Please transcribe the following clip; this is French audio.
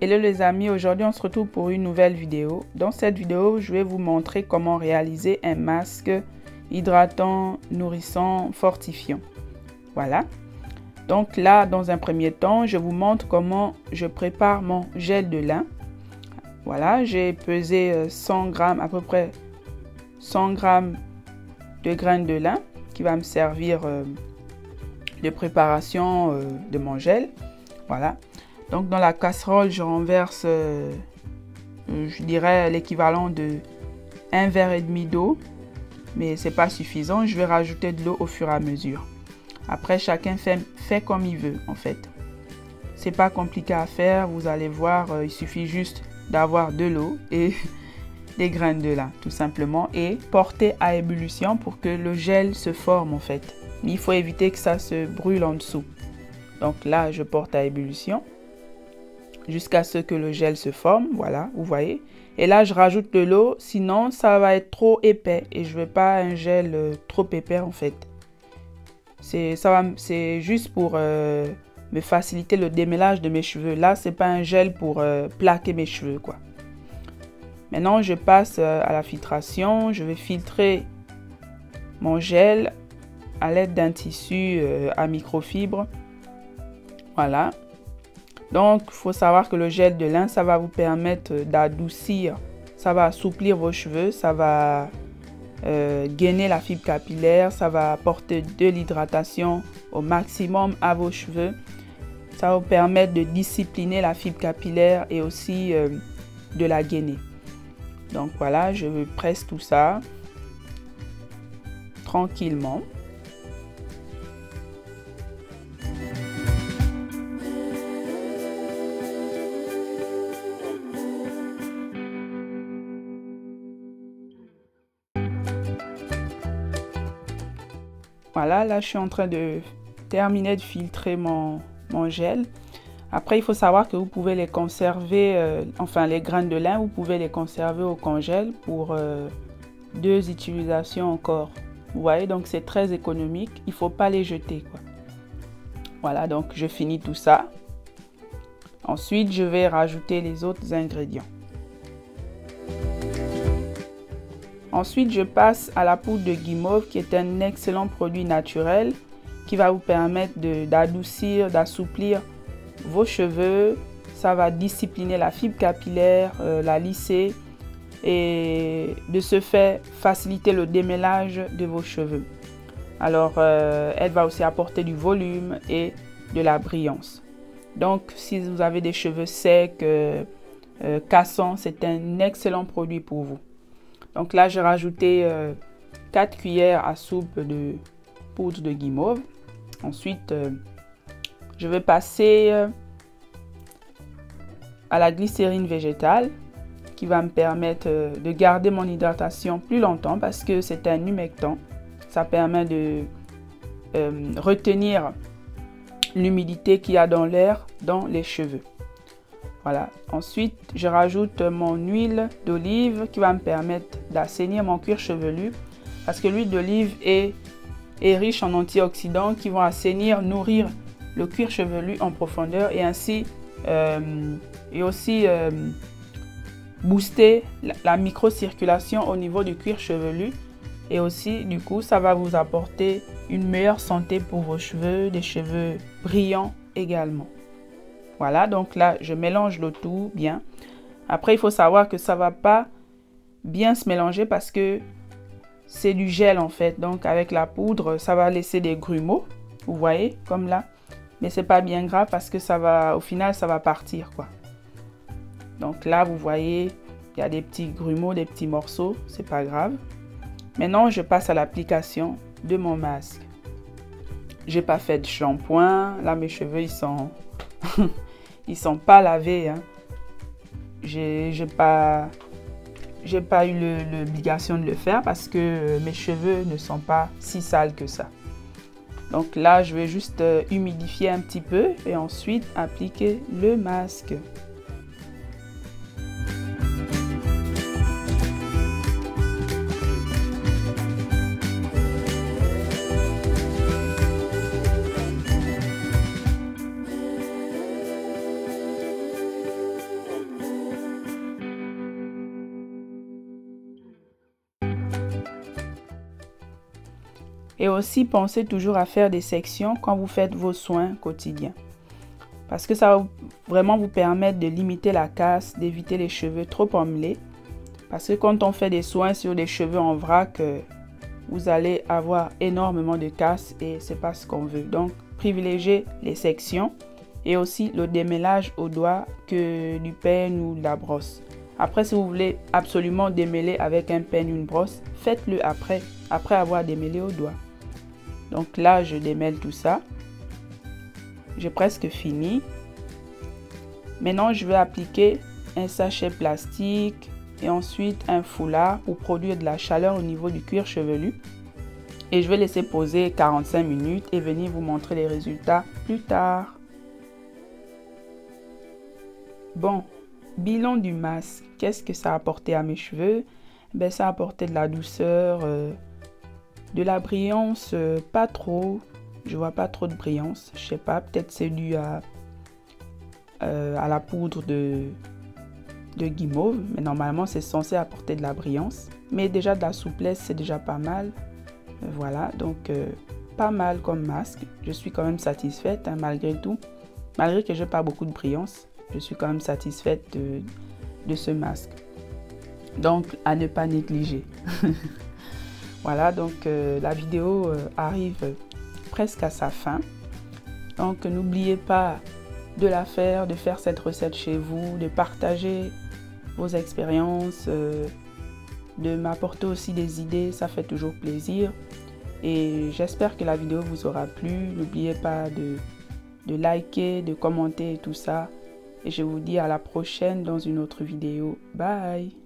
Hello les amis, aujourd'hui on se retrouve pour une nouvelle vidéo. Dans cette vidéo, je vais vous montrer comment réaliser un masque hydratant, nourrissant, fortifiant. Voilà. Donc là, dans un premier temps, je vous montre comment je prépare mon gel de lin. Voilà, j'ai pesé 100 grammes, à peu près 100 grammes de graines de lin qui va me servir de préparation de mon gel. Voilà. Donc dans la casserole, je renverse, je dirais l'équivalent de 1,5 verre d'eau, mais c'est pas suffisant. Je vais rajouter de l'eau au fur et à mesure. Après, chacun fait comme il veut en fait. C'est pas compliqué à faire, vous allez voir, il suffit juste d'avoir de l'eau et des graines de lin tout simplement et porter à ébullition pour que le gel se forme en fait. Mais il faut éviter que ça se brûle en dessous. Donc là, je porte à ébullition jusqu'à ce que le gel se forme, voilà, vous voyez. Et là, je rajoute de l'eau, sinon ça va être trop épais et je veux pas un gel trop épais en fait. C'est juste pour me faciliter le démêlage de mes cheveux. Là, c'est pas un gel pour plaquer mes cheveux, quoi. Maintenant, je passe à la filtration. Je vais filtrer mon gel à l'aide d'un tissu à microfibre. Voilà. Donc, il faut savoir que le gel de lin, ça va vous permettre d'adoucir, ça va assouplir vos cheveux, ça va gainer la fibre capillaire, ça va apporter de l'hydratation au maximum à vos cheveux. Ça va vous permettre de discipliner la fibre capillaire et aussi de la gainer. Donc voilà, je presse tout ça tranquillement. Voilà, là je suis en train de terminer de filtrer mon gel. Après, il faut savoir que vous pouvez les conserver, enfin les graines de lin, vous pouvez les conserver au congèle pour 2 utilisations encore. Vous voyez, donc c'est très économique, il ne faut pas les jeter, quoi. Voilà, donc je finis tout ça. Ensuite, je vais rajouter les autres ingrédients. Ensuite, je passe à la poudre de guimauve qui est un excellent produit naturel qui va vous permettre d'adoucir, d'assouplir vos cheveux. Ça va discipliner la fibre capillaire, la lisser et de ce fait faciliter le démêlage de vos cheveux. Alors, elle va aussi apporter du volume et de la brillance. Donc, si vous avez des cheveux secs, cassants, c'est un excellent produit pour vous. Donc là, j'ai rajouté 4 cuillères à soupe de poudre de guimauve. Ensuite, je vais passer à la glycérine végétale qui va me permettre de garder mon hydratation plus longtemps parce que c'est un humectant. Ça permet de retenir l'humidité qu'il y a dans l'air dans les cheveux. Voilà. Ensuite, je rajoute mon huile d'olive qui va me permettre d'assainir mon cuir chevelu parce que l'huile d'olive est riche en antioxydants qui vont assainir, nourrir le cuir chevelu en profondeur et ainsi booster la microcirculation au niveau du cuir chevelu et aussi du coup ça va vous apporter une meilleure santé pour vos cheveux, des cheveux brillants également. Voilà, donc là, je mélange le tout bien. Après, il faut savoir que ça ne va pas bien se mélanger parce que c'est du gel en fait. Donc, avec la poudre, ça va laisser des grumeaux, vous voyez, comme là. Mais ce n'est pas bien grave parce que ça va, au final, ça va partir, quoi. Donc là, vous voyez, il y a des petits grumeaux, des petits morceaux, c'est pas grave. Maintenant, je passe à l'application de mon masque. J'ai pas fait de shampoing. Là, mes cheveux, ils sont... ils sont pas lavés, hein. J'ai pas eu l'obligation de le faire parce que mes cheveux ne sont pas si sales que ça. Donc là, je vais juste humidifier un petit peu et ensuite appliquer le masque. Et aussi, pensez toujours à faire des sections quand vous faites vos soins quotidiens. Parce que ça va vraiment vous permettre de limiter la casse, d'éviter les cheveux trop emmelés. Parce que quand on fait des soins sur des cheveux en vrac, vous allez avoir énormément de casse et c'est pas ce qu'on veut. Donc, privilégiez les sections et aussi le démêlage au doigt que du peigne ou de la brosse. Après, si vous voulez absolument démêler avec un peigne ou une brosse, faites-le après avoir démêlé au doigt. Donc là, je démêle tout ça. J'ai presque fini. Maintenant, je vais appliquer un sachet plastique et ensuite un foulard pour produire de la chaleur au niveau du cuir chevelu. Et je vais laisser poser 45 minutes et venir vous montrer les résultats plus tard. Bon, bilan du masque. Qu'est-ce que ça a apporté à mes cheveux? Ben, ça a apporté de la douceur, de la brillance, pas trop. Je vois pas trop de brillance. Je sais pas, peut-être c'est dû à la poudre de guimauve. Mais normalement, c'est censé apporter de la brillance. Mais déjà de la souplesse, c'est déjà pas mal. Voilà, donc pas mal comme masque. Je suis quand même satisfaite hein, malgré tout. Malgré que je n'ai pas beaucoup de brillance, je suis quand même satisfaite de ce masque. Donc, à ne pas négliger. Voilà, donc la vidéo arrive presque à sa fin. Donc, n'oubliez pas de la faire, de faire cette recette chez vous, de partager vos expériences, de m'apporter aussi des idées, ça fait toujours plaisir. Et j'espère que la vidéo vous aura plu. N'oubliez pas de liker, de commenter et tout ça. Et je vous dis à la prochaine dans une autre vidéo. Bye!